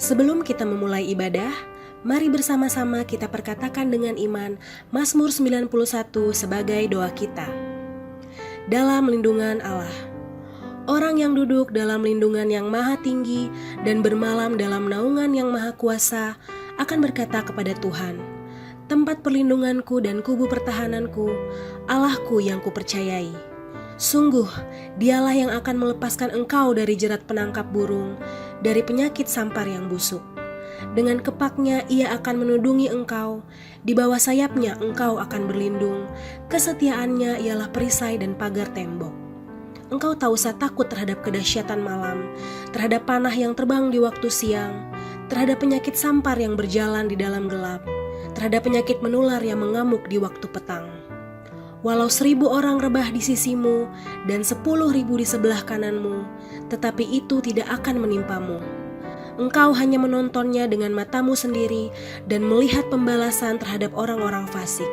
Sebelum kita memulai ibadah, mari bersama-sama kita perkatakan dengan iman Mazmur 91 sebagai doa kita. Dalam lindungan Allah. Orang yang duduk dalam lindungan yang maha tinggi dan bermalam dalam naungan yang maha kuasa akan berkata kepada Tuhan, tempat perlindunganku dan kubu pertahananku, Allahku yang kupercayai. Sungguh, dialah yang akan melepaskan engkau dari jerat penangkap burung, dari penyakit sampar yang busuk. Dengan kepaknya ia akan menudungi engkau, di bawah sayapnya engkau akan berlindung, kesetiaannya ialah perisai dan pagar tembok. Engkau tak usah takut terhadap kedahsyatan malam, terhadap panah yang terbang di waktu siang, terhadap penyakit sampar yang berjalan di dalam gelap, terhadap penyakit menular yang mengamuk di waktu petang. Walau 1.000 orang rebah di sisimu dan 10.000 di sebelah kananmu, tetapi itu tidak akan menimpamu. Engkau hanya menontonnya dengan matamu sendiri dan melihat pembalasan terhadap orang-orang fasik.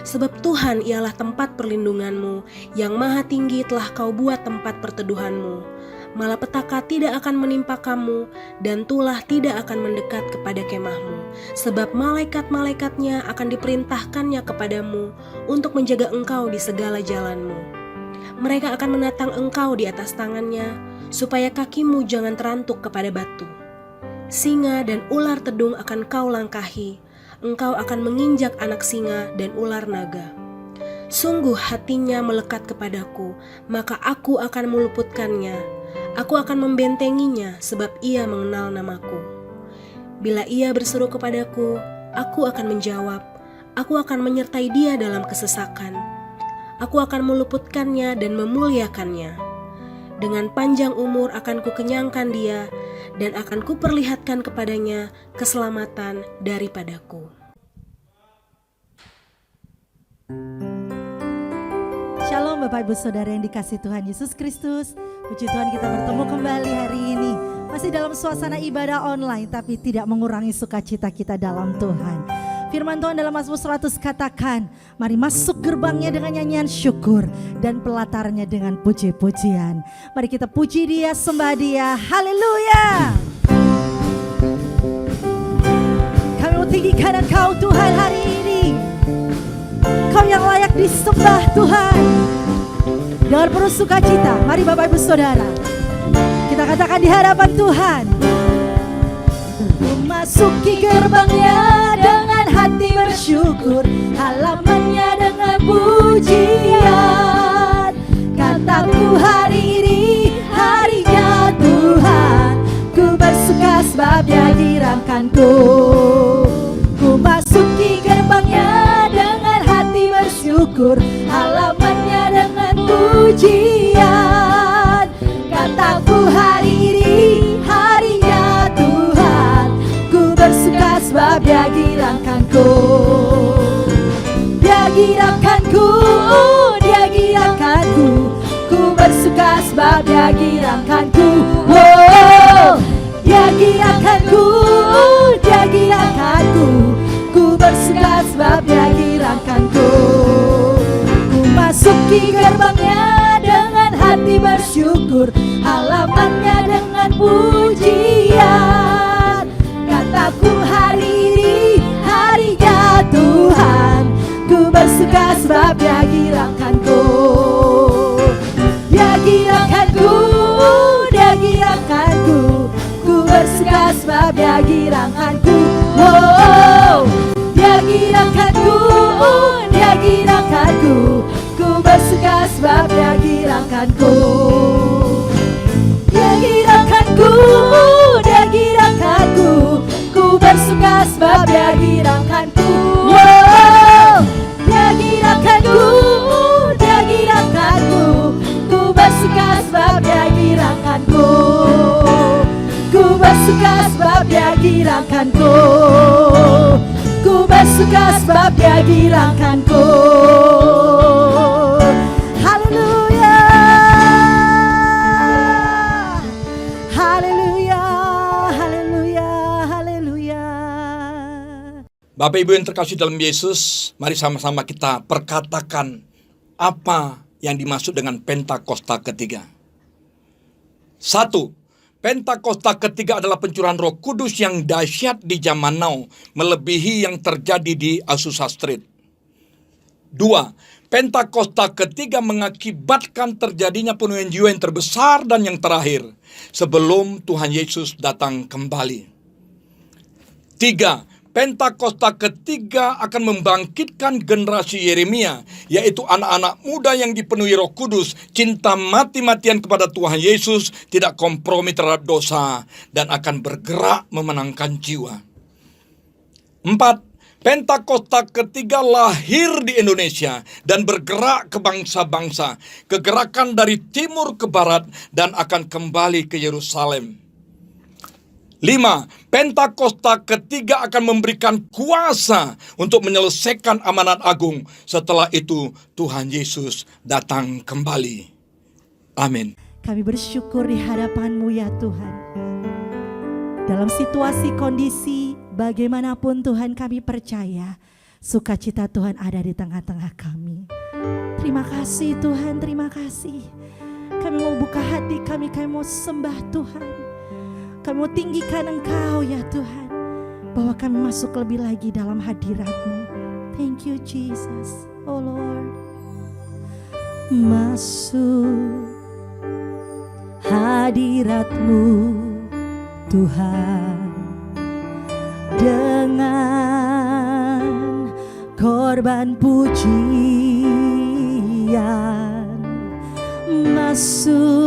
Sebab Tuhan ialah tempat perlindunganmu, yang maha tinggi telah kau buat tempat perteduhanmu. Malapetaka tidak akan menimpa kamu, dan tulah tidak akan mendekat kepada kemahmu. Sebab malaikat-malaikatnya akan diperintahkannya kepadamu untuk menjaga engkau di segala jalanmu. Mereka akan menatang engkau di atas tangannya, supaya kakimu jangan terantuk kepada batu. Singa dan ular tedung akan kau langkahi, engkau akan menginjak anak singa dan ular naga. Sungguh hatinya melekat kepadaku, maka aku akan meluputkannya. Aku akan membentenginya sebab ia mengenal namaku. Bila ia berseru kepadaku, aku akan menjawab. Aku akan menyertai dia dalam kesesakan. Aku akan meluputkannya dan memuliakannya. Dengan panjang umur akan kukenyangkan dia, dan akan kuperlihatkan kepadanya keselamatan daripadaku. Shalom Bapak Ibu Saudara yang dikasihi Tuhan Yesus Kristus. Puji Tuhan kita bertemu kembali hari ini. Masih dalam suasana ibadah online, tapi tidak mengurangi sukacita kita dalam Tuhan. Firman Tuhan dalam Mazmur 100 katakan, mari masuk gerbangnya dengan nyanyian syukur dan pelatarnya dengan puji-pujian. Mari kita puji dia, sembah dia, haleluya. Kami mau tinggikan Engkau Tuhan hari ini. Kau yang layak disembah Tuhan. Dengan penuh sukacita, mari Bapak Ibu Saudara, kita katakan di hadapan Tuhan. Memasuki gerbangnya dengan hati bersyukur, halamannya dengan pujian. Kataku hari ini harinya Tuhan, ku bersuka sebab dia dirahkanku. Ku masuki gerbangnya dengan hati bersyukur, halamannya dengan pujian. Kataku hari ini harinya Tuhan, ku bersuka sebab dia girangkanku. Dia girangkanku, dia girangkanku, ku bersuka sebab dia girangkanku. Oh, dia girangkanku, dia girangkanku, ku bersuka sebab dia girangkanku. Ku masuki gerbangnya dengan hati bersyukur, halamannya dengan pujian. Kataku hari ini harinya Tuhan, ku bersuka sebab dia girangkanku. Dia girangkanku, dia girangkanku, ku bersuka sebab dia girangkanku. Oh, dia girangkanku, dia girangkanku, ku bersuka sebab dia girangkanku. Dia girangkanku, dia girangkanku, ku bersuka sebab dia girangkanku. Wow, dia girangkanku, dia girangkanku, ku bersuka sebab dia girangkanku. Ku bersuka sebab dia girangkanku. Ku bersuka sebab dia girangkanku. Haleluya, haleluya, haleluya, haleluya. Bapak Ibu yang terkasih dalam Yesus, mari sama-sama kita perkatakan apa yang dimaksud dengan Pentakosta ketiga. 1. Pentakosta ketiga adalah pencurahan Roh Kudus yang dahsyat di zaman now, melebihi yang terjadi di Azusa Street. 2. Pentakosta ketiga mengakibatkan terjadinya penuaian jiwa yang terbesar dan yang terakhir sebelum Tuhan Yesus datang kembali. 3. Pentakosta ketiga akan membangkitkan generasi Yeremia, yaitu anak-anak muda yang dipenuhi Roh Kudus, cinta mati-matian kepada Tuhan Yesus, tidak kompromi terhadap dosa, dan akan bergerak memenangkan jiwa. 4. Pentakosta ketiga lahir di Indonesia dan bergerak ke bangsa-bangsa, kegerakan dari timur ke barat, dan akan kembali ke Yerusalem. 5. Pentakosta ketiga akan memberikan kuasa untuk menyelesaikan amanat agung. Setelah itu Tuhan Yesus datang kembali. Amin. Kami bersyukur di hadapan-Mu ya Tuhan. Dalam situasi kondisi bagaimanapun Tuhan, kami percaya sukacita Tuhan ada di tengah-tengah kami. Terima kasih Tuhan, terima kasih. Kami mau buka hati kami mau sembah Tuhan. Kami mau tinggikan Engkau ya Tuhan, bahwa kami masuk lebih lagi dalam hadirat-Mu. Thank you Jesus, oh Lord. Masuk hadirat-Mu Tuhan, dengan korban pujian. Masuk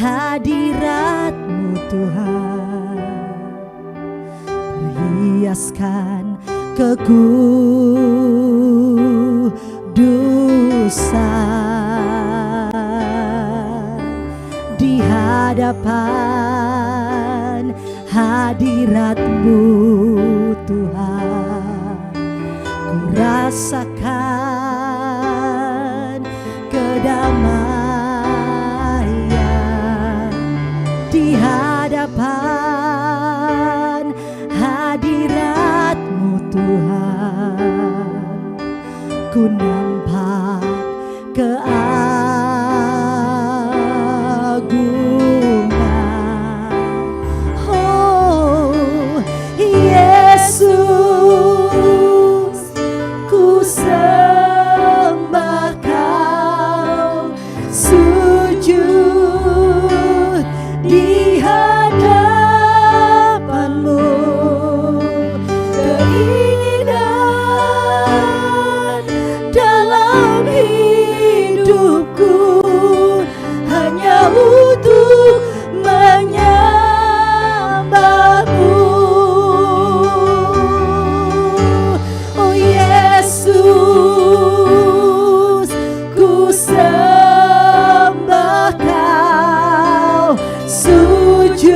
hadirat-Mu Tuhan, perhiaskan kekudusan di hadapan hadirat-Mu Tuhan. Ku rasakan kedamaian di hadapan hadirat-Mu Tuhan. Ku nampak keagungan. Oh Yesus, ku sembah Kau, sujud di hadapan-Mu. Keinginan dalam hidupku hanya untuk menyembah-Mu. Oh Yesus, ku sembah Kau, sujud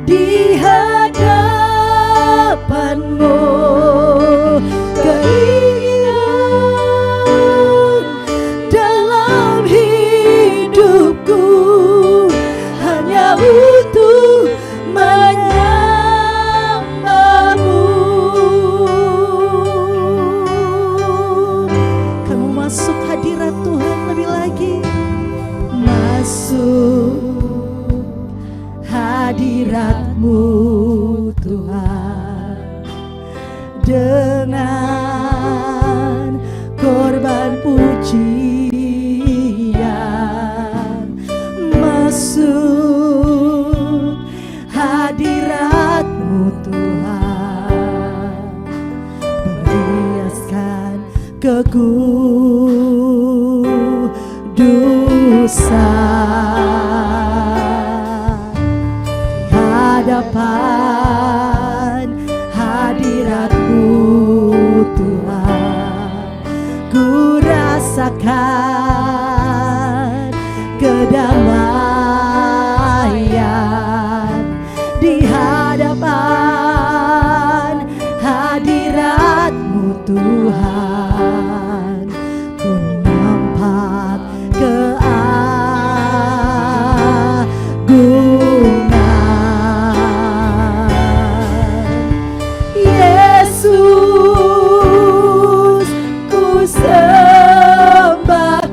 di hadapan-Mu. Keinginan dalam hidupku hanya untuk menyembah-Mu. Kamu masuk hadirat Tuhan lebih lagi. Masuk hadirat-Mu Tuhan, dengan korban pujian. Masuk hadirat-Mu Tuhan, perhiaskan kekudusan di hadapan hadirat-Mu Tuhan. Ku rasakan kedamaian di hadapan hadirat-Mu Tuhan. Ku nampak keagungan. Yesus, ku sembah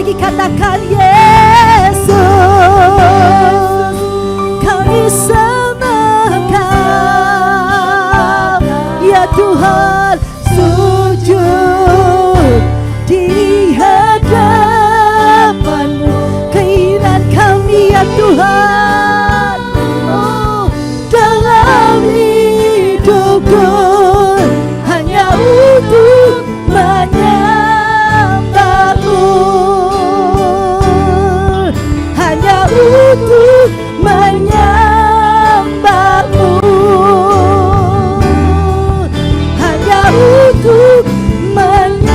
lagi katakan Yesus, kami sembah Kau. Ya Tuhan, sujud di hadapan-Mu. Keinginan kami ya Tuhan, oh, dalam hidupku hanya untuk menyembah-Mu, hanya untuk menyembah-Mu, hanya untuk menyembah-Mu.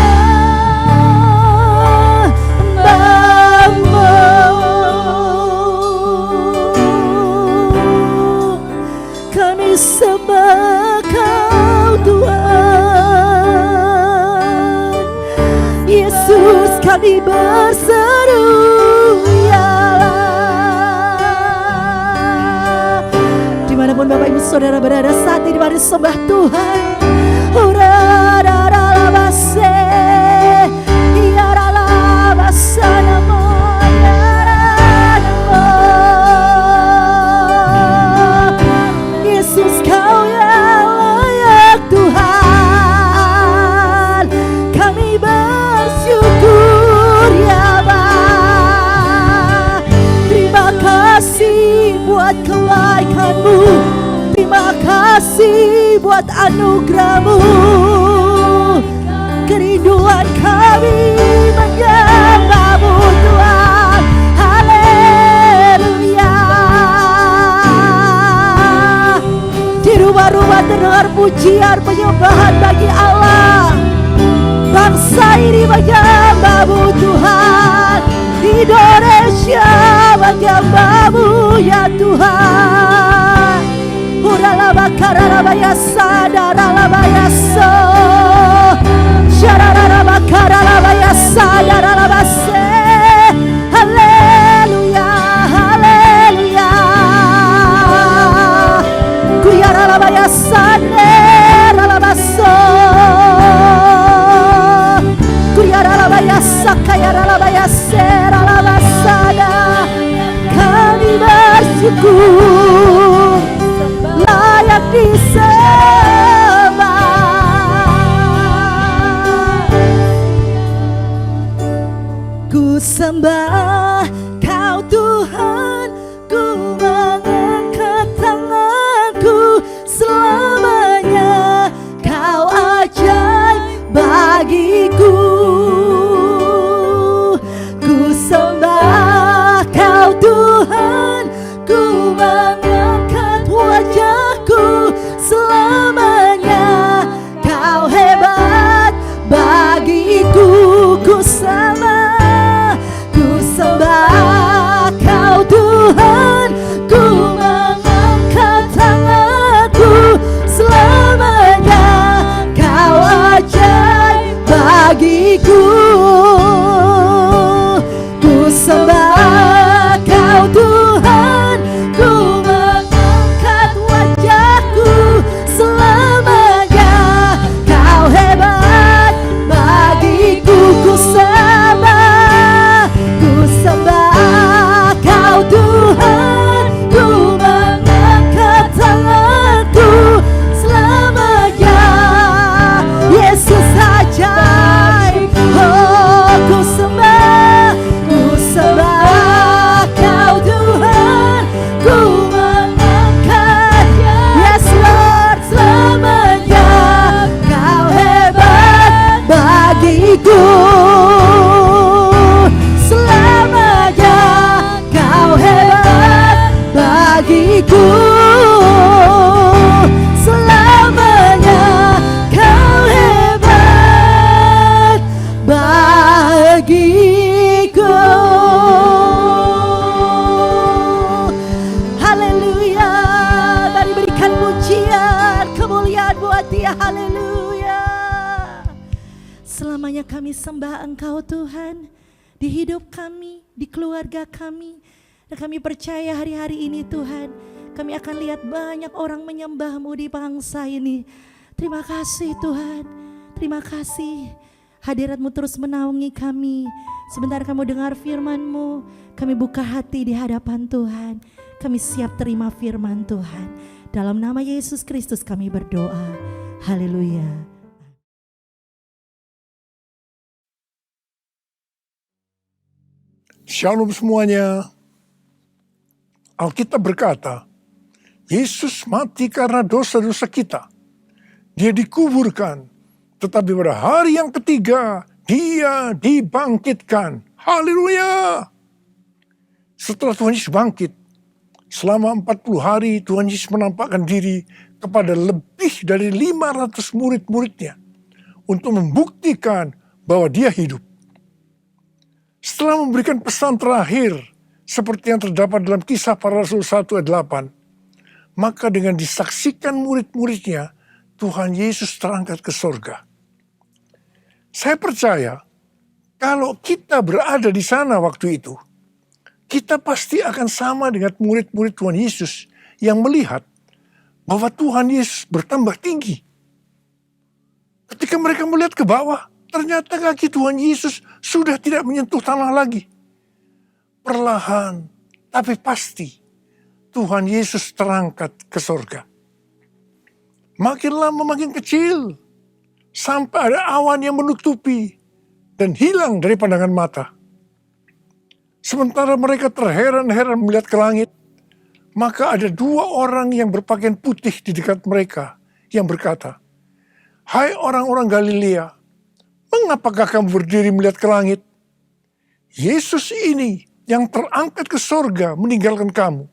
Kami sembah Kau Tuhan. Yesus, kami berseru ya Allah. Dimanapun Bapak Ibu Saudara berada saat ini, mari sembah Tuhan. Ura-ra-ra-ra-la-base, ya-ra-la-basa-namo, ya-ra-namo. Yesus, Kau yang layak Tuhan. Kami bersyukur ya Bapa. Terima kasih buat kebaikan-Mu, terima kasih buat anugerah-Mu. Kerinduan kami menyembah-Mu Tuhan. Haleluya. Di rumah-rumah terdengar pujian penyembahan bagi Allah. Bangsa ini menyembah-Mu Tuhan. Indonesia menyembah-Mu ya Tuhan. Uralabakaralabayasa, daralabayaso, syarararabakaralabayasa, daralabase. Haleluya, haleluya. Kuyaralabayasa, neralabaso, kuyaralabayasa, kayaralabayase, ralabasada. Kami bersyukur, layak disembah. Ku sembah Kau Tuhan, ku mengangkat tanganku selamanya. Kau ajaib bagiku. Ku sembah Kau Tuhan, ku mengangkat wajahku selamanya. Kau hebat bagiku. Ku sembah Kau Tuhan, ku mengangkat tanganku selamanya. Kau ajaib bagiku. Ku sembah Kau Tuhan, ku mengangkat wajahku selamanya. Kau hebat bagiku. Ku sembah Kau Tuhan, ku mengangkat tanganku selamanya. Yesus ajaib, oh ku sembah Kau Tuhan, ku mengangkat, yes Lord, selamanya. Kau hebat bagiku. Selamanya Kau hebat bagiku. Selamanya Kau hebat bagiku. Haleluya. Mari berikan pujian, kemuliaan buat Dia. Haleluya. Selamanya kami sembah Engkau Tuhan, di hidup kami, di keluarga kami. Dan kami percaya hari-hari ini Tuhan, kami akan lihat banyak orang menyembah-Mu di bangsa ini. Terima kasih Tuhan, terima kasih. Hadirat-Mu terus menaungi kami. Sebentar kamu dengar firman-Mu, kami buka hati di hadapan Tuhan. Kami siap terima firman Tuhan. Dalam nama Yesus Kristus kami berdoa. Haleluya. Shalom semuanya. Alkitab berkata, Yesus mati karena dosa-dosa kita. Dia dikuburkan, tetapi pada hari yang ketiga, dia dibangkitkan. Haleluya! Setelah Tuhan Yesus bangkit, selama 40 hari Tuhan Yesus menampakkan diri kepada lebih dari 500 murid-muridnya untuk membuktikan bahwa dia hidup. Setelah memberikan pesan terakhir seperti yang terdapat dalam Kisah Para Rasul 1 ayat 8, maka dengan disaksikan murid-muridnya, Tuhan Yesus terangkat ke sorga. Saya percaya kalau kita berada di sana waktu itu, kita pasti akan sama dengan murid-murid Tuhan Yesus yang melihat bahwa Tuhan Yesus bertambah tinggi. Ketika mereka melihat ke bawah, ternyata kaki Tuhan Yesus sudah tidak menyentuh tanah lagi. Perlahan, tapi pasti, Tuhan Yesus terangkat ke sorga. Makin lama makin kecil, sampai ada awan yang menutupi dan hilang dari pandangan mata. Sementara mereka terheran-heran melihat ke langit, maka ada 2 orang yang berpakaian putih di dekat mereka yang berkata, "Hai orang-orang Galilea, mengapakah kamu berdiri melihat ke langit? Yesus ini yang terangkat ke sorga meninggalkan kamu,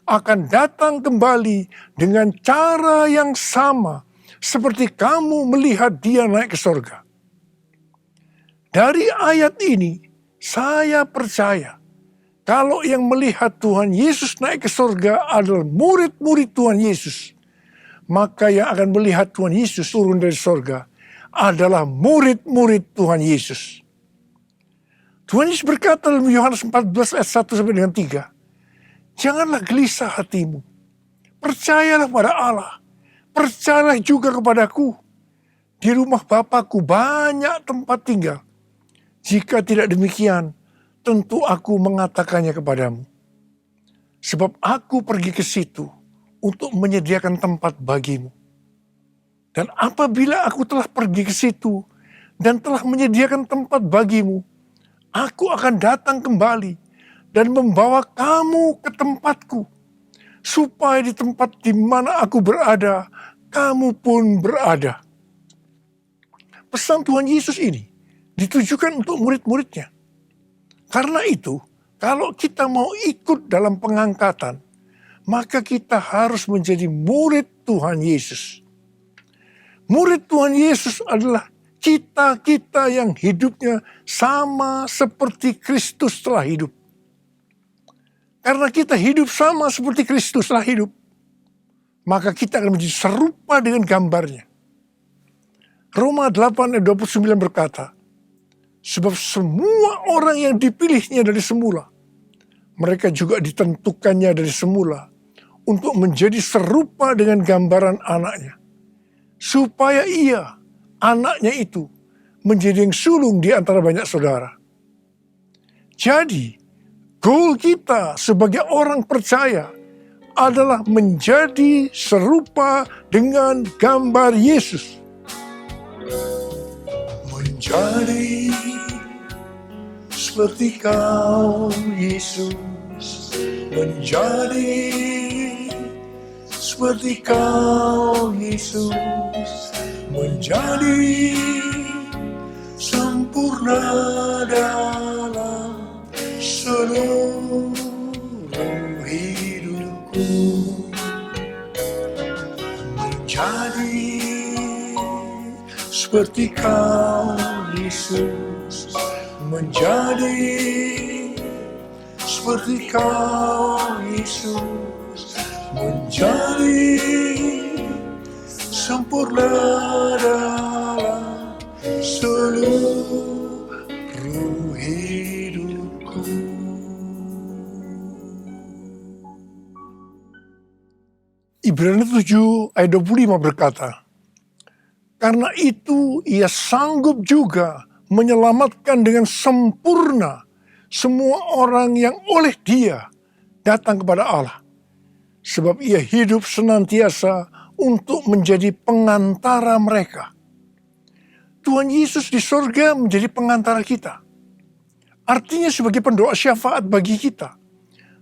akan datang kembali dengan cara yang sama seperti kamu melihat dia naik ke sorga." Dari ayat ini, saya percaya kalau yang melihat Tuhan Yesus naik ke sorga adalah murid-murid Tuhan Yesus, maka yang akan melihat Tuhan Yesus turun dari sorga adalah murid-murid Tuhan Yesus. Tuhan Yesus berkata dalam Yohanes 14 ayat 1 sampai dengan 3, "Janganlah gelisah hatimu, percayalah pada Allah, percayalah juga kepadaku. Di rumah Bapa-Ku banyak tempat tinggal. Jika tidak demikian, tentu aku mengatakannya kepadamu. Sebab aku pergi ke situ untuk menyediakan tempat bagimu. Dan apabila aku telah pergi ke situ dan telah menyediakan tempat bagimu, aku akan datang kembali dan membawa kamu ke tempatku, supaya di tempat di mana aku berada, kamu pun berada." Pesan Tuhan Yesus ini ditujukan untuk murid-muridnya. Karena itu, kalau kita mau ikut dalam pengangkatan, maka kita harus menjadi murid Tuhan Yesus. Murid Tuhan Yesus adalah kita yang hidupnya sama seperti Kristus telah hidup. Karena kita hidup sama seperti Kristus telah hidup, maka kita akan menjadi serupa dengan gambarnya. Roma 8 ayat 29 berkata, "Sebab semua orang yang dipilihnya dari semula, mereka juga ditentukannya dari semula untuk menjadi serupa dengan gambaran anaknya, supaya ia, anaknya itu, menjadi yang sulung di antara banyak saudara." Jadi, goal kita sebagai orang percaya adalah menjadi serupa dengan gambar Yesus. Menjadi seperti Kau, Yesus. Menjadi seperti Kau, Yesus. Menjadi sempurna dalam seluruh hidupku. Menjadi seperti Kau, Yesus. Menjadi seperti Kau, Yesus. Menjadi sempurna dalam seluruh hidupku. Ibrani 7 ayat 25 berkata, Karena itu ia sanggup juga menyelamatkan dengan sempurna semua orang yang oleh Dia datang kepada Allah. Sebab ia hidup senantiasa untuk menjadi pengantara mereka. Tuhan Yesus di sorga menjadi pengantara kita. Artinya sebagai pendoa syafaat bagi kita.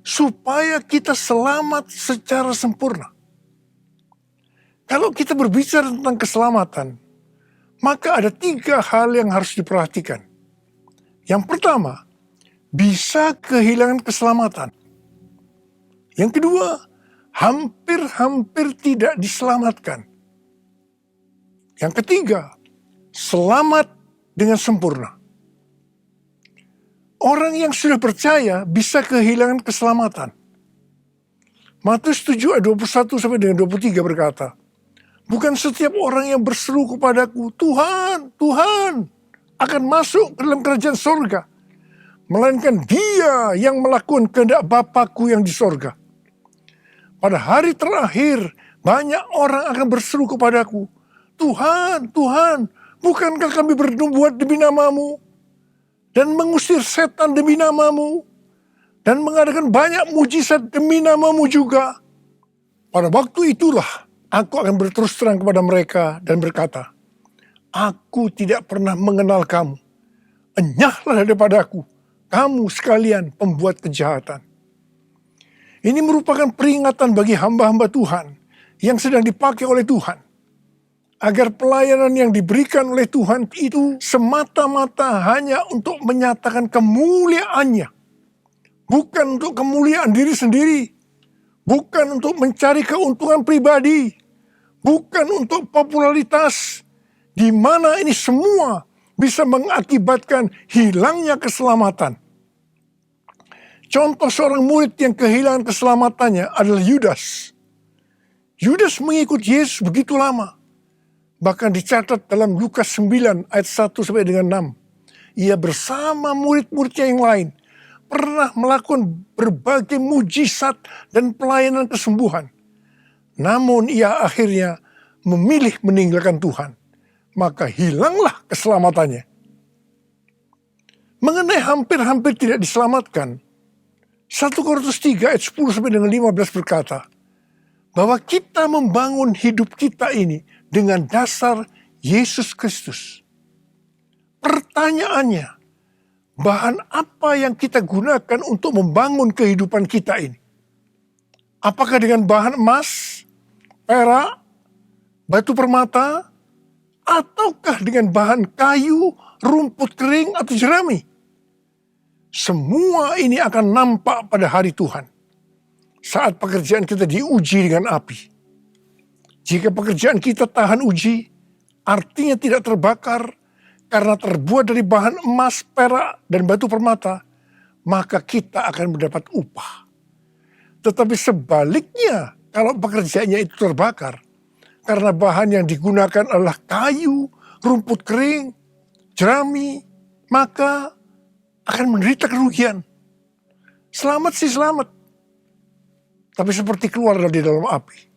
Supaya kita selamat secara sempurna. Kalau kita berbicara tentang keselamatan, maka ada 3 hal yang harus diperhatikan. Yang pertama, bisa kehilangan keselamatan. Yang kedua, hampir-hampir tidak diselamatkan. Yang ketiga, selamat dengan sempurna. Orang yang sudah percaya bisa kehilangan keselamatan. Matius 7 ayat 21 sampai dengan 23 berkata, bukan setiap orang yang berseru kepadaku, Tuhan, Tuhan, akan masuk ke dalam kerajaan sorga. Melainkan dia yang melakukan kehendak Bapa-Ku yang di sorga. Pada hari terakhir, banyak orang akan berseru kepadaku, Tuhan, Tuhan, bukankah kami berbuat demi nama-Mu? Dan mengusir setan demi nama-Mu? Dan mengadakan banyak mujizat demi nama-Mu juga? Pada waktu itulah, aku akan berterus terang kepada mereka dan berkata, aku tidak pernah mengenal kamu. Enyahlah daripadaku, kamu sekalian pembuat kejahatan. Ini merupakan peringatan bagi hamba-hamba Tuhan yang sedang dipakai oleh Tuhan. Agar pelayanan yang diberikan oleh Tuhan itu semata-mata hanya untuk menyatakan kemuliaan-Nya. Bukan untuk kemuliaan diri sendiri. Bukan untuk mencari keuntungan pribadi. Bukan untuk popularitas. Di mana ini semua bisa mengakibatkan hilangnya keselamatan. Contoh seorang murid yang kehilangan keselamatannya adalah Yudas. Yudas mengikut Yesus begitu lama. Bahkan dicatat dalam Lukas 9 ayat 1 sampai dengan 6. Ia bersama murid-muridnya yang lain pernah melakukan berbagai mujizat dan pelayanan kesembuhan. Namun ia akhirnya memilih meninggalkan Tuhan. Maka hilanglah keselamatannya. Mengenai hampir-hampir tidak diselamatkan, 1 Korintus 3 ayat 10 sampai dengan 15 berkata, bahwa kita membangun hidup kita ini dengan dasar Yesus Kristus. Pertanyaannya, bahan apa yang kita gunakan untuk membangun kehidupan kita ini? Apakah dengan bahan emas, perak, batu permata, ataukah dengan bahan kayu, rumput kering, atau jerami? Semua ini akan nampak pada hari Tuhan. Saat pekerjaan kita diuji dengan api. Jika pekerjaan kita tahan uji, artinya tidak terbakar karena terbuat dari bahan emas, perak, dan batu permata, maka kita akan mendapat upah. Tetapi sebaliknya, kalau pekerjaannya itu terbakar, karena bahan yang digunakan adalah kayu, rumput kering, jerami, maka akan menderita kerugian. Selamat sih selamat. Tapi seperti keluar dari dalam api.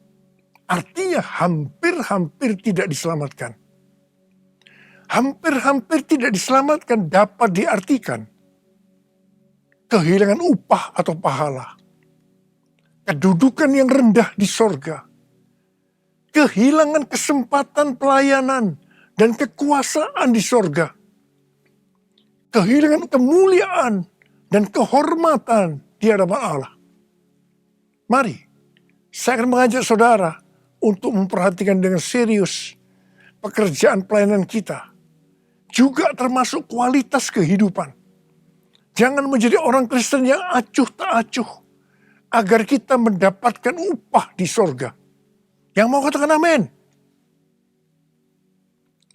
Artinya hampir-hampir tidak diselamatkan. Hampir-hampir tidak diselamatkan dapat diartikan kehilangan upah atau pahala. Kedudukan yang rendah di sorga. Kehilangan kesempatan pelayanan dan kekuasaan di sorga. Kehilangan kemuliaan dan kehormatan di hadapan Allah. Mari, saya akan mengajak saudara untuk memperhatikan dengan serius pekerjaan pelayanan kita. Juga termasuk kualitas kehidupan. Jangan menjadi orang Kristen yang acuh tak acuh. Agar kita mendapatkan upah di sorga. Yang mau katakan amin.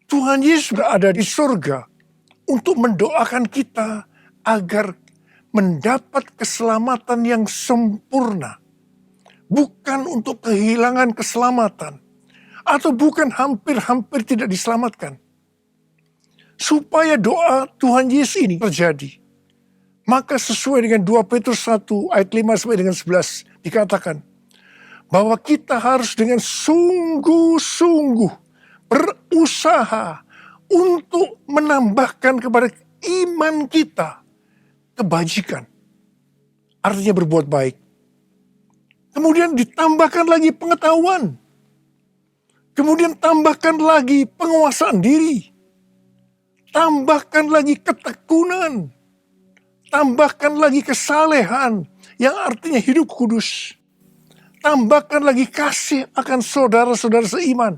Tuhan Yesus sudah ada di sorga untuk mendoakan kita agar mendapat keselamatan yang sempurna. Bukan untuk kehilangan keselamatan. Atau bukan hampir-hampir tidak diselamatkan. Supaya doa Tuhan Yesus ini terjadi. Maka sesuai dengan 2 Petrus 1 ayat 5 sampai dengan 11 dikatakan. Bahwa kita harus dengan sungguh-sungguh berusaha untuk menambahkan kepada iman kita kebajikan. Artinya berbuat baik. Kemudian ditambahkan lagi pengetahuan. Kemudian tambahkan lagi penguasaan diri. Tambahkan lagi ketekunan. Tambahkan lagi kesalehan yang artinya hidup kudus. Tambahkan lagi kasih akan saudara-saudara seiman.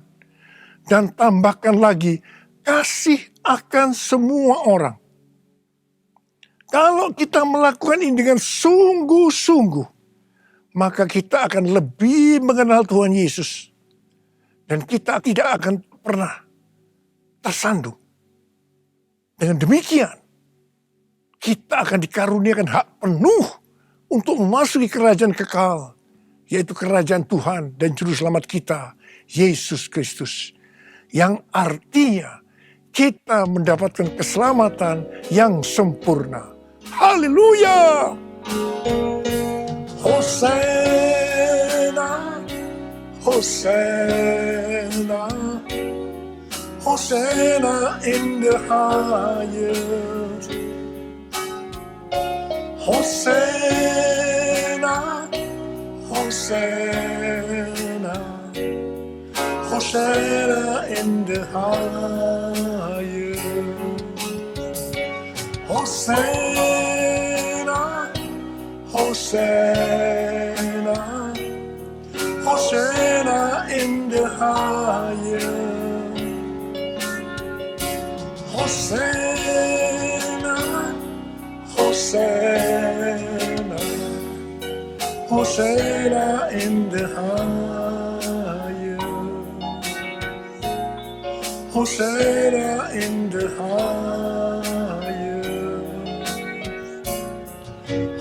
Dan tambahkan lagi kasih akan semua orang. Kalau kita melakukan ini dengan sungguh-sungguh, maka kita akan lebih mengenal Tuhan Yesus. Dan kita tidak akan pernah tersandung. Dengan demikian, kita akan dikaruniakan hak penuh untuk memasuki kerajaan kekal, yaitu kerajaan Tuhan dan Juru Selamat kita, Yesus Kristus. Yang artinya kita mendapatkan keselamatan yang sempurna. Haleluya! Hosana, Hosana, Hosana in the highest. Hosana, Hosana, Hosana in the highest. Hosana, Hosana, Hosana in the highest. Hosana, Hosana, Hosana in the highest. Hosana in the highest.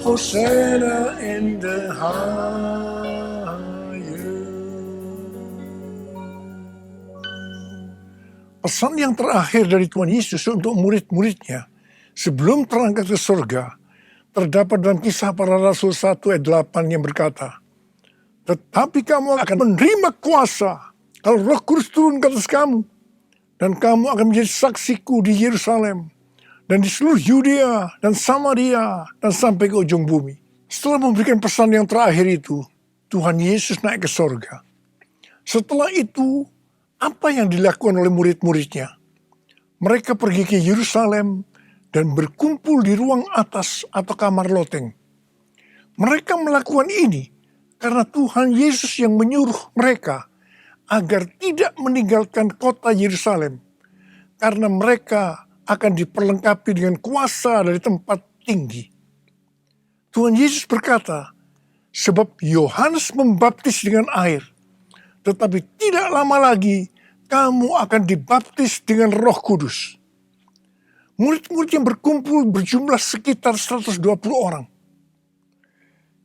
Hosana in the highest. Pesan yang terakhir dari Tuhan Yesus untuk murid-muridnya sebelum terangkat ke surga terdapat dalam Kisah Para Rasul 1 ayat 8 yang berkata, "Tetapi kamu akan menerima kuasa kalau Roh Kudus turun ke atas kamu, dan kamu akan menjadi saksiku di Yerusalem dan di seluruh Yudea dan Samaria dan sampai ke ujung bumi." Setelah memberikan pesan yang terakhir itu, Tuhan Yesus naik ke surga. Setelah itu, apa yang dilakukan oleh murid-muridnya? Mereka pergi ke Yerusalem dan berkumpul di ruang atas atau kamar loteng. Mereka melakukan ini karena Tuhan Yesus yang menyuruh mereka agar tidak meninggalkan kota Yerusalem, karena mereka akan diperlengkapi dengan kuasa dari tempat tinggi. Tuhan Yesus berkata, sebab Yohanes membaptis dengan air, tetapi tidak lama lagi kamu akan dibaptis dengan Roh Kudus. Murid-murid yang berkumpul berjumlah sekitar 120 orang.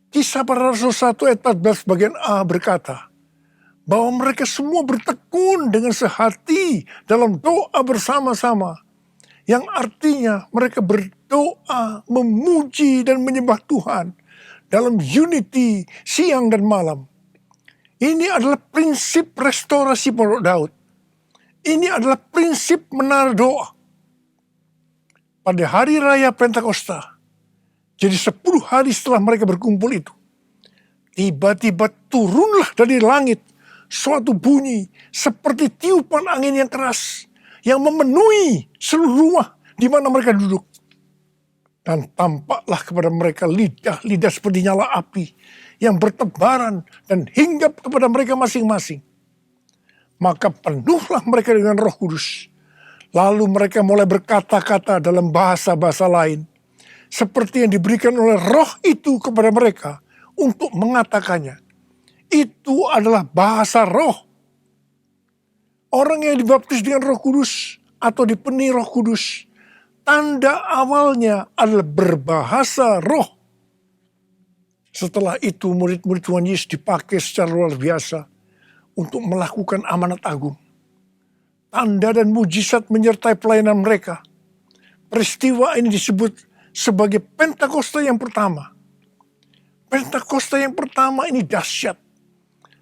Kisah Para Rasul 1 ayat 14 bagian A berkata, bahwa mereka semua bertekun dengan sehati dalam doa bersama-sama, yang artinya mereka berdoa, memuji dan menyembah Tuhan dalam unity siang dan malam. Ini adalah prinsip restorasi Pondok Daud. Ini adalah prinsip menara doa. Pada hari raya Pentakosta, jadi 10 hari setelah mereka berkumpul itu, tiba-tiba turunlah dari langit suatu bunyi seperti tiupan angin yang keras yang memenuhi seluruh rumah di mana mereka duduk. Dan tampaklah kepada mereka lidah-lidah seperti nyala api yang bertebaran dan hinggap kepada mereka masing-masing. Maka penuhlah mereka dengan Roh Kudus. Lalu mereka mulai berkata-kata dalam bahasa-bahasa lain, seperti yang diberikan oleh Roh itu kepada mereka untuk mengatakannya. Itu adalah bahasa Roh. Orang yang dibaptis dengan Roh Kudus atau dipenuhi Roh Kudus, tanda awalnya adalah berbahasa Roh. Setelah itu murid-murid Tuhan Yesus dipakai secara luar biasa untuk melakukan amanat agung. Tanda dan mujizat menyertai pelayanan mereka. Peristiwa ini disebut sebagai Pentakosta yang pertama. Pentakosta yang pertama ini dahsyat.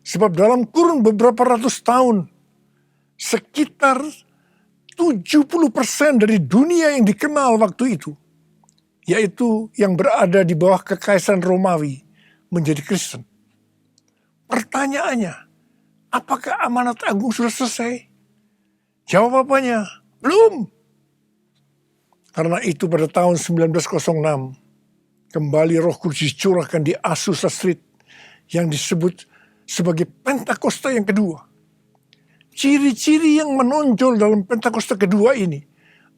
Sebab dalam kurun beberapa ratus tahun, sekitar 70% dari dunia yang dikenal waktu itu, yaitu yang berada di bawah kekaisaran Romawi, menjadi Kristen. Pertanyaannya, apakah amanat agung sudah selesai? Jawabannya, belum. Karena itu pada tahun 1906, kembali Roh Kudus dicurahkan di Azusa Street yang disebut sebagai Pentakosta yang kedua. Ciri-ciri yang menonjol dalam Pentakosta kedua ini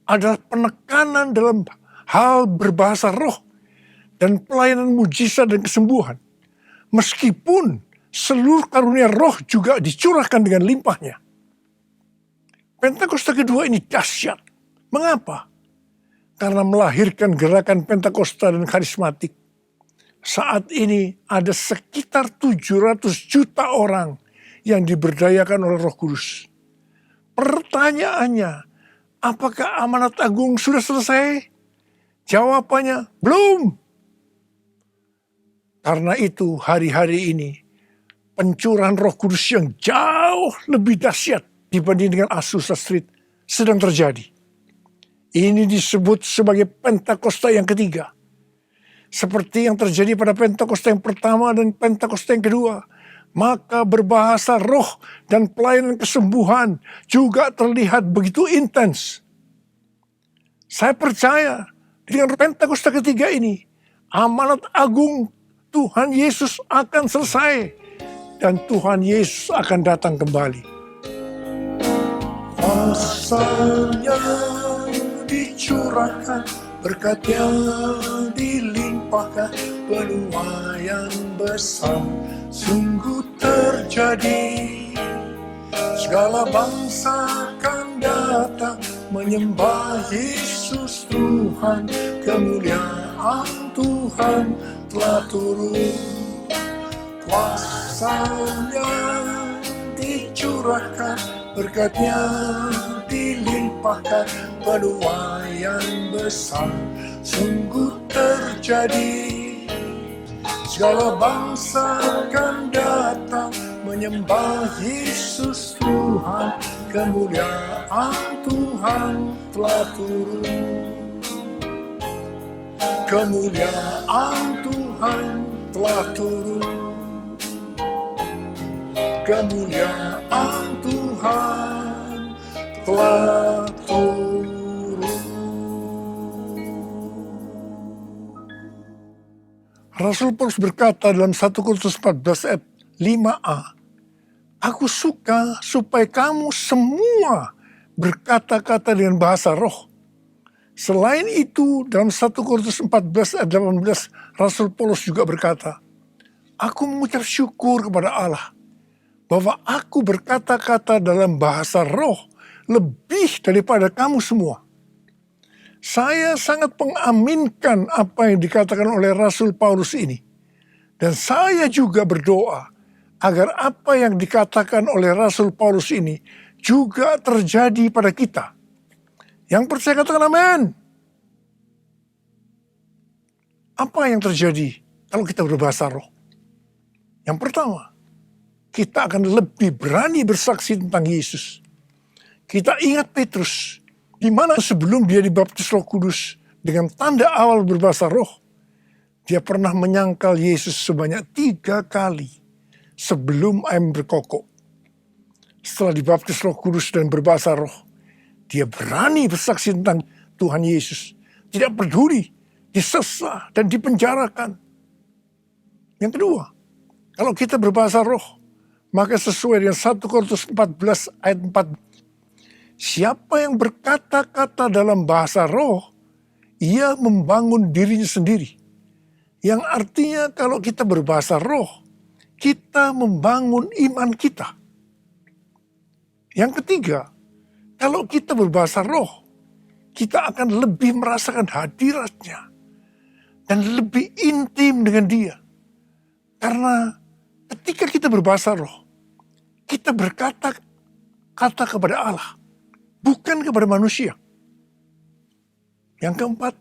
adalah penekanan dalam hal berbahasa roh dan pelayanan mujizat dan kesembuhan. Meskipun seluruh karunia roh juga dicurahkan dengan limpahnya. Pentakosta kedua ini dahsyat. Mengapa? Karena melahirkan gerakan Pentakosta dan karismatik. Saat ini ada sekitar 700 juta orang yang diberdayakan oleh Roh Kudus. Pertanyaannya, apakah amanat agung sudah selesai? Jawabannya, belum. Karena itu hari-hari ini pencurahan Roh Kudus yang jauh lebih dahsyat dibanding dengan Azusa Street sedang terjadi. Ini disebut sebagai Pentakosta yang ketiga. Seperti yang terjadi pada Pentakosta yang pertama dan Pentakosta yang kedua. Maka berbahasa roh dan pelayanan kesembuhan juga terlihat begitu intens. Saya percaya dengan Pentakosta ketiga ini, amanat agung Tuhan Yesus akan selesai. Dan Tuhan Yesus akan datang kembali. Kuasanya dicurahkan, berkatnya dilimpahkan, penuaian besar sungguh terjadi. Segala bangsa akan datang menyembah Yesus Tuhan, kemuliaan Tuhan telah turun. Kuasanya dicurahkan, berkatnya dilimpahkan, penuaian besar sungguh terjadi. Segala bangsa akan datang menyembah Yesus Tuhan, kemuliaan Tuhan telah turun. Kemuliaan Tuhan telah turun. Kemuliaan Tuhan telah turun. Rasul Paulus berkata dalam 1 Korintus 14 ayat 5a, aku suka supaya kamu semua berkata-kata dengan bahasa roh. Selain itu dalam 1 Korintus 14 ayat 18 Rasul Paulus juga berkata, aku mengucap syukur kepada Allah bahwa aku berkata-kata dalam bahasa roh lebih daripada kamu semua. Saya sangat mengaminkan apa yang dikatakan oleh Rasul Paulus ini. Dan saya juga berdoa agar apa yang dikatakan oleh Rasul Paulus ini juga terjadi pada kita. Yang percaya katakan amin. Apa yang terjadi kalau kita berbahasa roh? Yang pertama, kita akan lebih berani bersaksi tentang Yesus. Kita ingat Petrus, di mana sebelum dia dibaptis Roh Kudus dengan tanda awal berbahasa roh, dia pernah menyangkal Yesus sebanyak 3 kali sebelum ayam berkokok. Setelah dibaptis Roh Kudus dan berbahasa roh, dia berani bersaksi tentang Tuhan Yesus. Tidak peduli disesah dan dipenjarakan. Yang kedua, kalau kita berbahasa roh, maka sesuai dengan 1 Korintus 14 ayat 4, siapa yang berkata-kata dalam bahasa roh, ia membangun dirinya sendiri. Yang artinya kalau kita berbahasa roh, kita membangun iman kita. Yang ketiga, kalau kita berbahasa roh, kita akan lebih merasakan hadiratnya dan lebih intim dengan dia. Karena ketika kita berbahasa roh, kita berkata-kata kepada Allah, bukan kepada manusia. Yang keempat,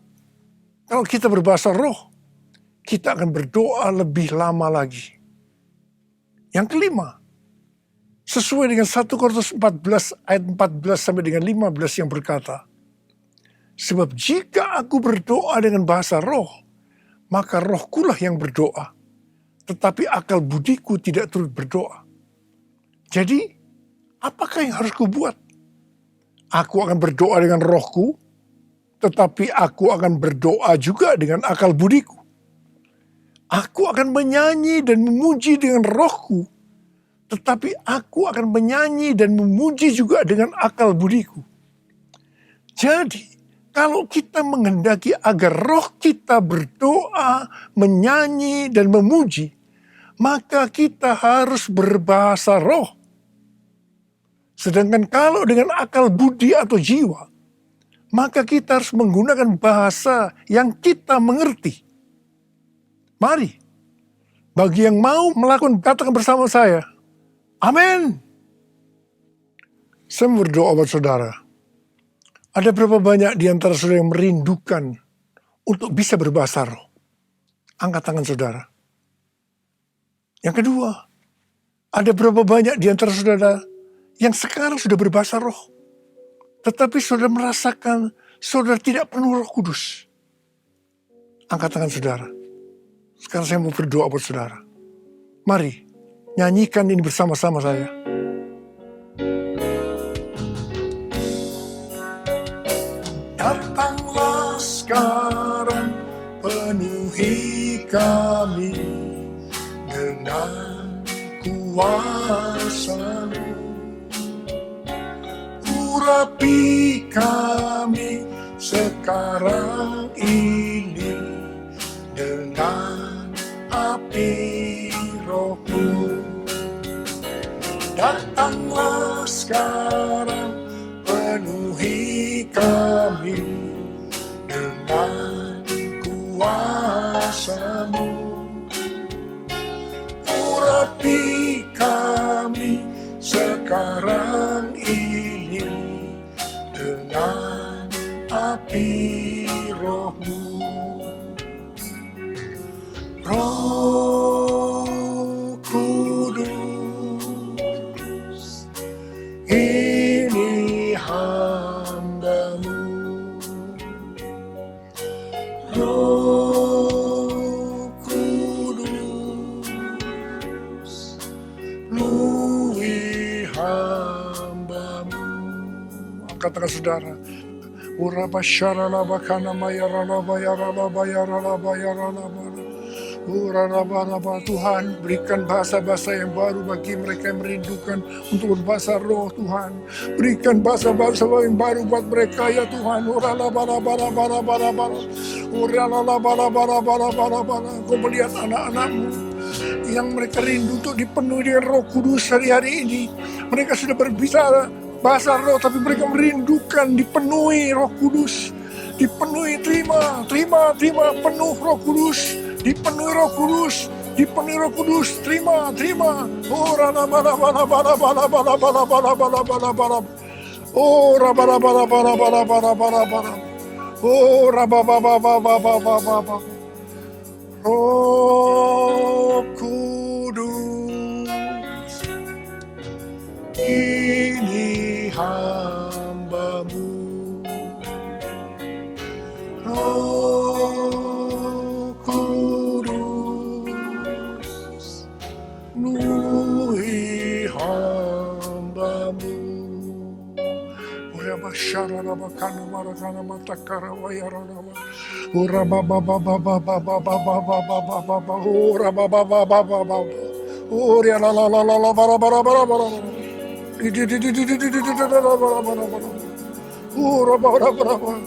kalau kita berbahasa roh, kita akan berdoa lebih lama lagi. Yang kelima, Sesuai dengan 1 Korintus 14 ayat 14 sampai dengan 15 yang berkata, sebab jika aku berdoa dengan bahasa roh, maka rohkulah yang berdoa, tetapi akal budiku tidak turut berdoa. Jadi, apakah yang harus kubuat? Aku akan berdoa dengan rohku, tetapi aku akan berdoa juga dengan akal budiku. Aku akan menyanyi dan memuji dengan rohku, tetapi aku akan menyanyi dan memuji juga dengan akal budiku. Jadi, kalau kita menghendaki agar roh kita berdoa, menyanyi, dan memuji, maka kita harus berbahasa roh. Sedangkan kalau dengan akal budi atau jiwa, maka kita harus menggunakan bahasa yang kita mengerti. Mari, bagi yang mau melakukan, katakan bersama saya, amin. Saya berdoa buat saudara. Ada berapa banyak di antara saudara yang merindukan untuk bisa berbahasa roh? Angkat tangan saudara. Yang kedua, ada berapa banyak di antara saudara yang sekarang sudah berbahasa roh, tetapi saudara merasakan saudara tidak penuh Roh Kudus? Angkat tangan saudara. Sekarang saya mau berdoa buat saudara. Mari, nyanyikan ini bersama-sama saya. Datanglah sekarang, penuhi kami dengan kuasa-Mu. Urapi kami sekarang ini dengan api Roh-Mu. Datanglah sekarang, penuhi kami dengan kuasa-Mu. Urapi kami sekarang ini dengan api Roh-Mu. Roh Kudus, ini hamba-Mu. Roh Kudus, penuhi hamba-Mu. Katakan saudara, Uraba syaralaba kana mayaralaba yaralaba yaralaba yaralaba. Tuhan, berikan bahasa-bahasa yang baru bagi mereka yang merindukan untuk berbahasa roh, Tuhan. Berikan bahasa-bahasa yang baru buat mereka, ya Tuhan. Kau melihat anak-anakmu yang mereka rindu untuk dipenuhi dengan Roh Kudus hari-hari ini. Mereka sudah berbicara bahasa roh, tapi mereka merindukan dipenuhi Roh Kudus. Dipenuhi, terima, penuh Roh Kudus. Dipenuhi Roh Kudus, dipenuhi Roh Kudus, terima. Oh, Roh Kudus, ini hamba-Mu. Roh Kudus, penuhi hamba-Mu. Uraba syaralaba kana marakana matakara wayaralaba. Uraba baba baba baba baba baba baba uraba baba baba baba. Uria la la la la la bara bara bara bara. Uraba bara bara bara.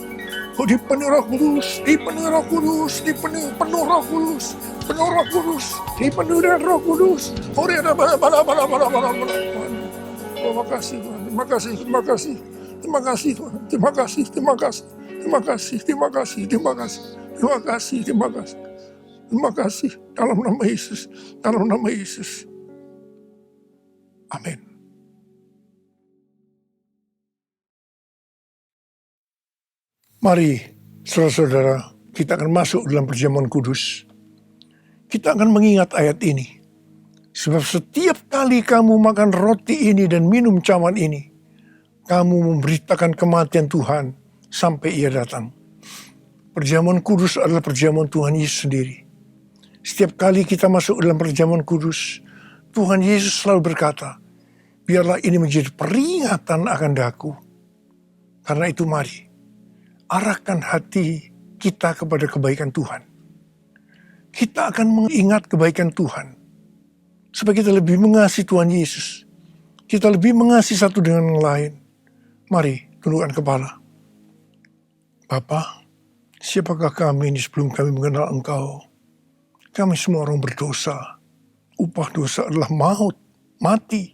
Oh, dipenuhi Roh Kudus, dipenuhi Roh Kudus, dipenuhi penuh Roh Kudus, penuh Roh Kudus, dipenuhi dengan Roh Kudus. Oh, dia ada bala. Oh, makasih Tuhan, terima kasih Tuhan, terima kasih dalam nama Yesus, amin. Mari, saudara-saudara, kita akan masuk dalam perjamuan kudus. Kita akan mengingat ayat ini. Sebab setiap kali kamu makan roti ini dan minum cawan ini, kamu memberitakan kematian Tuhan sampai ia datang. Perjamuan kudus adalah perjamuan Tuhan Yesus sendiri. Setiap kali kita masuk dalam perjamuan kudus, Tuhan Yesus selalu berkata, biarlah ini menjadi peringatan akan daku. Karena itu mari, arahkan hati kita kepada kebaikan Tuhan. Kita akan mengingat kebaikan Tuhan. Supaya kita lebih mengasihi Tuhan Yesus. Kita lebih mengasihi satu dengan yang lain. Mari, tundukkan kepala. Bapa, siapakah kami ini sebelum kami mengenal Engkau? Kami semua orang berdosa. Upah dosa adalah maut, mati.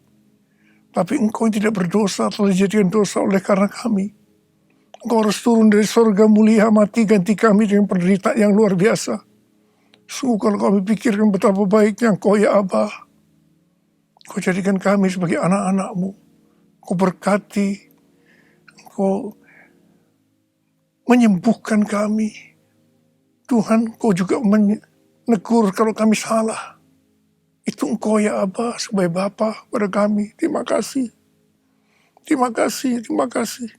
Tapi Engkau yang tidak berdosa telah dijadikan dosa oleh karena kami. Engkau harus turun dari surga mulia, mati ganti kami dengan penderitaan yang luar biasa. Sungguh kalau kami pikirkan betapa baiknya Engkau ya Abah. Engkau jadikan kami sebagai anak-anak-Mu. Engkau berkati. Engkau menyembuhkan kami. Tuhan, Engkau juga menegur kalau kami salah. Itu Engkau ya Abah sebagai Bapa pada kami. Terima kasih. Terima kasih, terima kasih.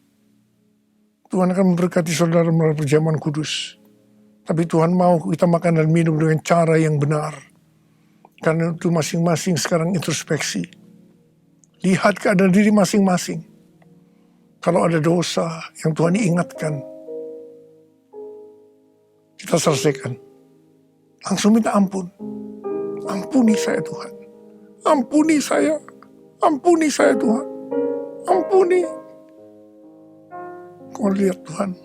Tuhan akan memberkati saudara melalui perjamuan kudus. Tapi Tuhan mau kita makan dan minum dengan cara yang benar. Karena itu masing-masing sekarang introspeksi. Lihat keadaan diri masing-masing. Kalau ada dosa yang Tuhan ingatkan, kita selesaikan. Langsung minta ampun. Ampuni saya Tuhan. Ampuni saya. Ampuni saya Tuhan. Ampuni. Kau lihat Tuhan,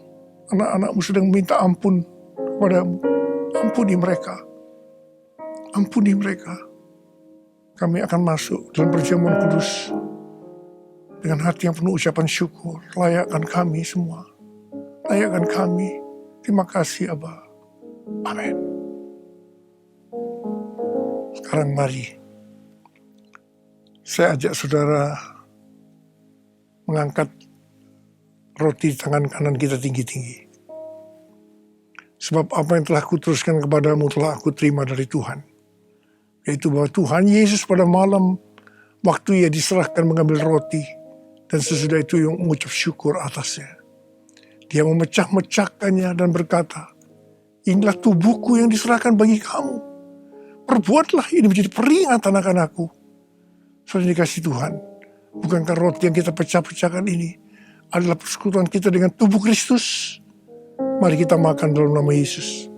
anak-anak-Mu sedang minta ampun kepadamu. Ampuni mereka. Ampuni mereka. Kami akan masuk dalam perjamuan kudus dengan hati yang penuh ucapan syukur. Layakkan kami semua. Layakkan kami. Terima kasih Abah. Amin. Sekarang mari saya ajak saudara mengangkat roti tangan kanan kita tinggi-tinggi. Sebab apa yang telah kuteruskan kepadamu telah aku terima dari Tuhan. Yaitu bahwa Tuhan Yesus pada malam waktu ia diserahkan mengambil roti. Dan sesudah itu yang mengucap syukur atasnya. Dia memecah-mecahkannya dan berkata, inilah tubuhku yang diserahkan bagi kamu. Perbuatlah ini menjadi peringatan akan aku. Saudara dikasih Tuhan, bukankah roti yang kita pecah-pecahkan ini adalah persekutuan kita dengan tubuh Kristus? Mari kita makan dalam nama Yesus.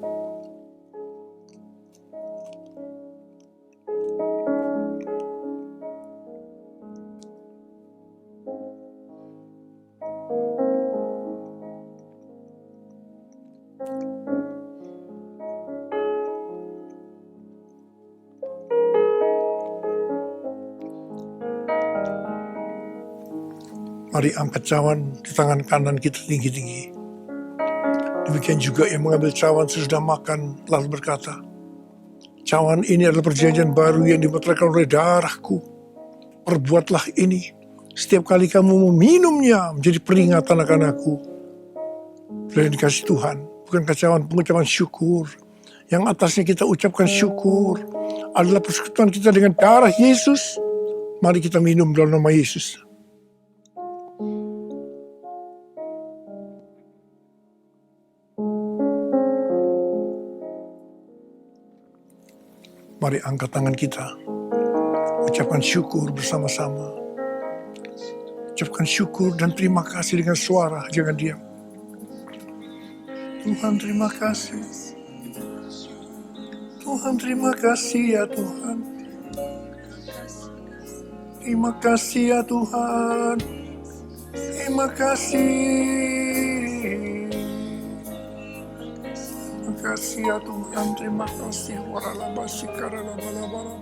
Mari angkat cawan di tangan kanan kita tinggi-tinggi. Demikian juga yang mengambil cawan sesudah makan lalu berkata, cawan ini adalah perjanjian baru yang dimeteraikan oleh darahku. Perbuatlah ini setiap kali kamu meminumnya menjadi peringatan akan aku. Sudah dikasih Tuhan, bukankah cawan pengucapan syukur? Yang atasnya kita ucapkan syukur adalah persekutuan kita dengan darah Yesus. Mari kita minum dalam nama Yesus. Mari angkat tangan kita. Ucapkan syukur bersama-sama. Ucapkan syukur dan terima kasih dengan suara. Jangan diam. Tuhan terima kasih. Tuhan terima kasih ya Tuhan. Terima kasih ya Tuhan. Terima kasih. Terima kasih ya Tuhan, terima kasih. Waralabasi karalabala-bala.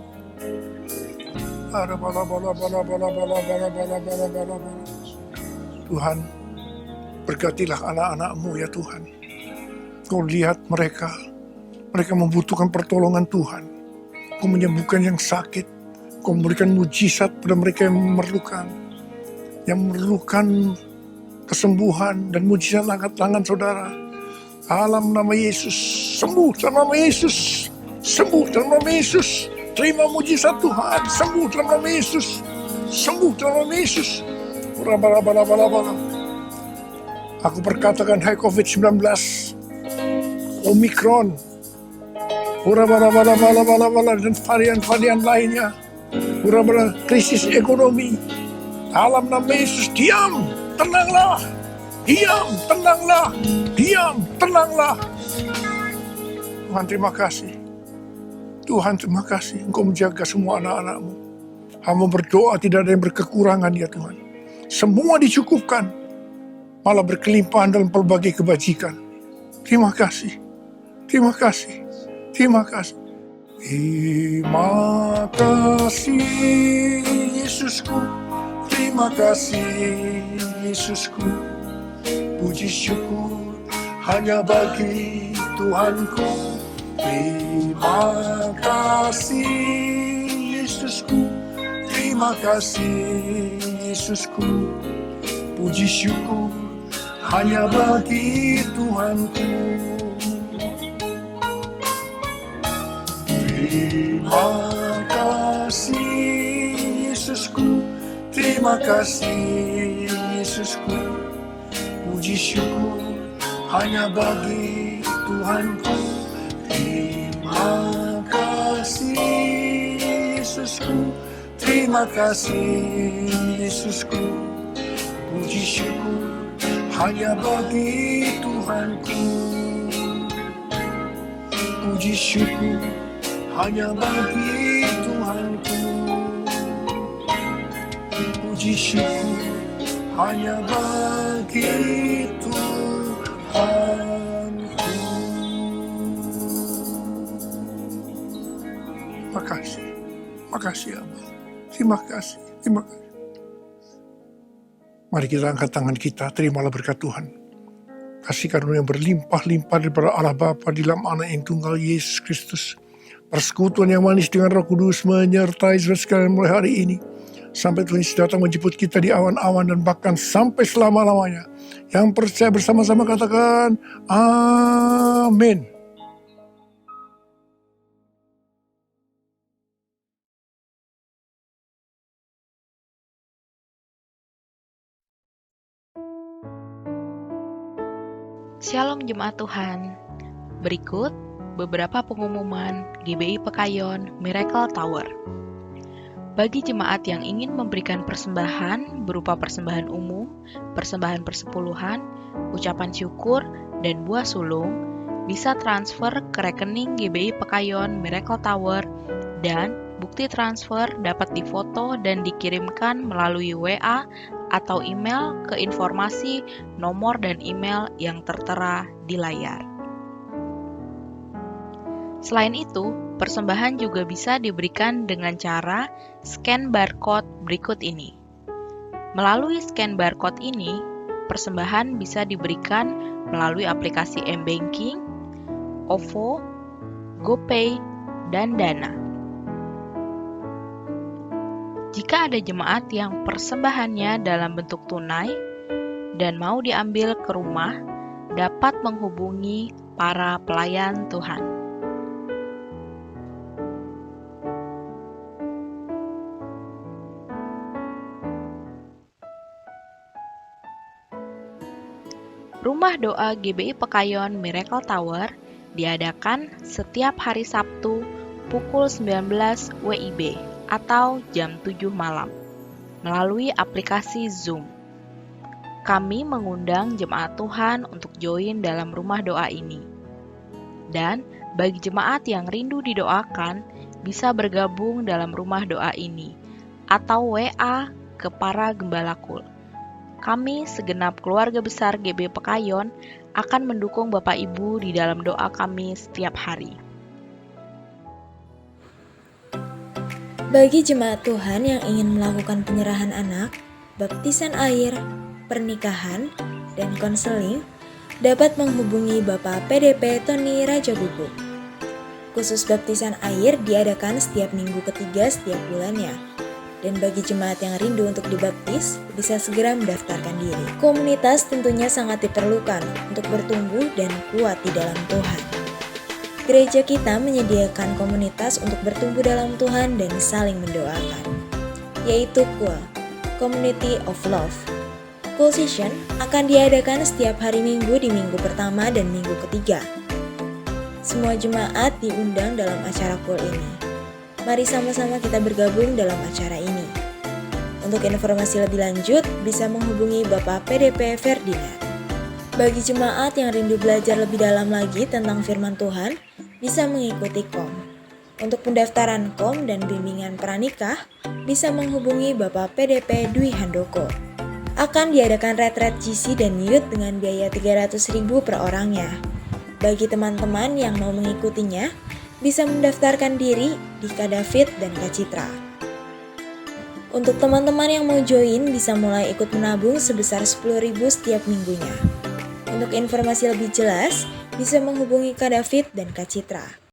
Tuhan, berkatilah anak-anak-Mu ya Tuhan. Kau lihat mereka membutuhkan pertolongan Tuhan. Kau menyembuhkan yang sakit. Kau memberikan mujizat pada mereka yang memerlukan kesembuhan dan mujizat angkat tangan saudara. Dalam nama Yesus, sembuh dalam nama Yesus, sembuh dalam nama Yesus, Terima mujizat Tuhan. Sembuh dalam nama Yesus. Sembuh dalam nama Yesus. Aku perkatakan, hai COVID-19, Omikron, dan varian-varian lainnya, krisis ekonomi, dalam nama Yesus, diam, tenanglah, diam, tenanglah, diam, tenanglah. Tuhan terima kasih. Tuhan terima kasih, Engkau menjaga semua anak-anak-Mu. Hamba berdoa tidak ada yang berkekurangan ya Tuhan. Semua dicukupkan, malah berkelimpahan dalam pelbagai kebajikan. Terima kasih, terima kasih, terima kasih. Terima kasih Yesusku, terima kasih Yesusku. Puji syukur hanya bagi Tuhanku. Terima kasih Yesusku, terima kasih Yesusku. Puji syukur hanya bagi Tuhanku. Terima kasih Yesusku, terima kasih Yesusku. Puji syukur hanya bagi Tuhanku. Terima kasih Yesusku, terima kasih Yesusku. Puji syukur hanya bagi Tuhanku. Puji syukur hanya bagi Tuhanku. Puji syukur hanya bagi Tuhanku. Makasih, makasih Allah. Terima kasih, terima kasih. Mari kita angkat tangan kita, terimalah berkat Tuhan. Kasih karunia yang berlimpah-limpah daripada Allah Bapa di dalam Anak yang tunggal Yesus Kristus. Persekutuan yang manis dengan Roh Kudus menyertai saudara sekalian mulai hari ini. Sampai Tuhan Yesus datang menjemput kita di awan-awan dan bahkan sampai selama-lamanya. Yang percaya bersama-sama katakan, amin. Shalom Jemaat Tuhan. Berikut beberapa pengumuman GBI Pekayon Miracle Tower. Bagi jemaat yang ingin memberikan persembahan berupa persembahan umum, persembahan persepuluhan, ucapan syukur, dan buah sulung, bisa transfer ke rekening GBI Pekayon Miracle Tower dan bukti transfer dapat difoto dan dikirimkan melalui WA atau email ke informasi nomor dan email yang tertera di layar. Selain itu, persembahan juga bisa diberikan dengan cara scan barcode berikut ini. Melalui scan barcode ini, persembahan bisa diberikan melalui aplikasi M-Banking, OVO, GoPay, dan Dana. Jika ada jemaat yang persembahannya dalam bentuk tunai dan mau diambil ke rumah, dapat menghubungi para pelayan Tuhan. Rumah doa GBI Pekayon Miracle Tower diadakan setiap hari Sabtu pukul 19 WIB atau jam 7 malam melalui aplikasi Zoom. Kami mengundang jemaat Tuhan untuk join dalam rumah doa ini. Dan bagi jemaat yang rindu didoakan bisa bergabung dalam rumah doa ini atau WA ke para gembala-kul. Kami segenap keluarga besar GB Pekayon akan mendukung Bapak Ibu di dalam doa kami setiap hari. Bagi jemaat Tuhan yang ingin melakukan penyerahan anak, baptisan air, pernikahan, dan konseling, dapat menghubungi Bapak PDP Tony Rajabubuk. Khusus baptisan air diadakan setiap minggu ketiga setiap bulannya. Dan bagi jemaat yang rindu untuk dibaptis, bisa segera mendaftarkan diri. Komunitas tentunya sangat diperlukan untuk bertumbuh dan kuat di dalam Tuhan. gereja kita menyediakan komunitas untuk bertumbuh dalam Tuhan dan saling mendoakan, yaitu KUL, Community of Love. KUL Session akan diadakan setiap hari Minggu di minggu pertama dan minggu ketiga. Semua jemaat diundang dalam acara KUL ini. Mari sama-sama kita bergabung dalam acara ini. Untuk informasi lebih lanjut, bisa menghubungi Bapak PDP Ferdinand. Bagi jemaat yang rindu belajar lebih dalam lagi tentang firman Tuhan, bisa mengikuti KOM. Untuk pendaftaran KOM dan bimbingan pranikah, bisa menghubungi Bapak PDP Dwi Handoko. Akan diadakan retret GC dan youth dengan biaya 300.000 per orangnya. Bagi teman-teman yang mau mengikutinya, bisa mendaftarkan diri di Kak David dan Kak Citra. Untuk teman-teman yang mau join, bisa mulai ikut menabung sebesar 10.000 setiap minggunya. Untuk informasi lebih jelas, bisa menghubungi Kak David dan Kak Citra.